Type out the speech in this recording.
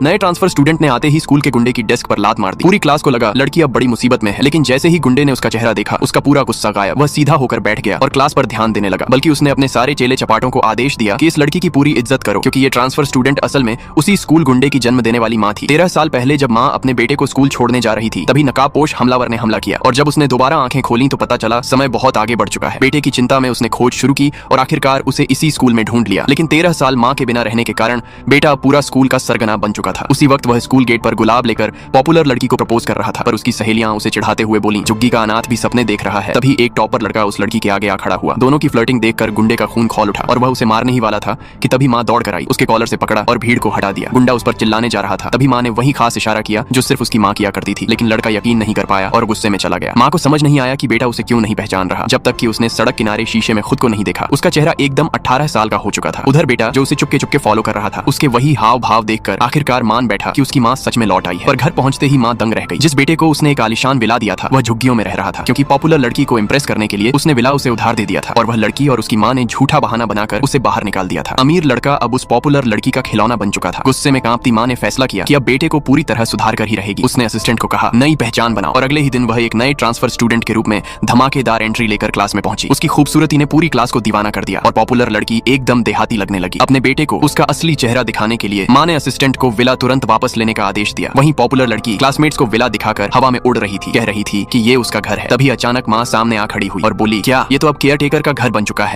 नए transfer student ने आते ही स्कूल के गुंडे की डेस्क पर लात मार दी। पूरी क्लास को लगा लड़की अब बड़ी मुसीबत में है, लेकिन जैसे ही गुंडे ने उसका चेहरा देखा उसका पूरा गुस्सा गायब। वह सीधा होकर बैठ गया और क्लास पर ध्यान देने लगा। बल्कि उसने अपने सारे चेले चपाटों को आदेश दिया कि इस लड़की की पूरी इज्जत करो, क्योंकि ये ट्रांसफर स्टूडेंट असल में उसी स्कूल गुंडे की जन्म देने वाली माँ थी। 13 साल पहले जब माँ अपने बेटे को स्कूल छोड़ने जा रही थी तभी नकाबपोश हमलावर ने हमला किया, और जब उसने दोबारा आंखें खोली तो पता चला समय बहुत आगे बढ़ चुका है। बेटे की चिंता में उसने खोज शुरू की और आखिरकार उसे इसी स्कूल में ढूंढ लिया। लेकिन 13 साल माँ के बिना रहने के कारण बेटा पूरा स्कूल का सरगना बन चुका था। उसी वक्त वह स्कूल गेट पर गुलाब लेकर पॉपुलर लड़की को प्रपोज कर रहा था, पर उसकी सहेलियां उसे चिढ़ाते हुए बोली, जुग्गी का अनाथ भी सपने देख रहा है। तभी एक टॉपर लड़का उस लड़की के आगे आ खड़ा हुआ। दोनों की फ्लर्टिंग देखकर गुंडे का खून खौल उठा और वह उसे मारने ही वाला था कि तभी माँ दौड़ कर आई, उसके कॉलर से पकड़ा और भीड़ को हटा दिया। गुंडा उस पर चिल्लाने जा रहा था, तभी माँ ने वही खास इशारा किया जो सिर्फ उसकी माँ किया करती थी। लेकिन लड़का यकीन नहीं कर पाया और गुस्से में चला गया। माँ को समझ नहीं आया कि बेटा उसे क्यों नहीं पहचान रहा, जब तक कि उसने सड़क किनारे शीशे में खुद को नहीं देखा। उसका चेहरा एकदम 18 साल का हो चुका था। उधर बेटा जो उसे चुपके चुपके फॉलो कर रहा था, उसके वही हाव भाव देखकर आखिरकार मान बैठा कि उसकी माँ सच में लौट आई है। पर घर पहुंचते ही माँ दंग रह गई। जिस बेटे को उसने एक आलीशान विला दिया था वह झुग्गियों में रह रहा था, क्योंकि पॉपुलर लड़की को इम्प्रेस करने के लिए उसने विला उसे उधार दे दिया था और वह लड़की और उसकी माँ ने झूठा बहाना बनाकर उसे बाहर निकाल दिया था। अमीर लड़का अब उस पॉपुलर लड़की का खिलौना बन चुका था। गुस्से में कांपती माँ ने फैसला किया कि अब बेटे को पूरी तरह सुधार कर ही रहेगी। उसने असिस्टेंट को कहा, नई पहचान बनाओ, और अगले ही दिन वह एक नए ट्रांसफर स्टूडेंट के रूप में धमाकेदार एंट्री लेकर क्लास में पहुंची। उसकी खूबसूरती ने पूरी क्लास को दीवाना कर दिया और पॉपुलर लड़की एकदम देहाती लगने लगी। अपने बेटे को उसका असली चेहरा दिखाने के लिए माँ ने असिस्टेंट को विला तुरंत वापस लेने का आदेश दिया। वहीं पॉपुलर लड़की क्लासमेट्स को विला दिखाकर हवा में उड़ रही थी, कह रही थी कि ये उसका घर है। तभी अचानक माँ सामने आ खड़ी हुई और बोली, क्या ये तो अब केयर टेकर का घर बन चुका है।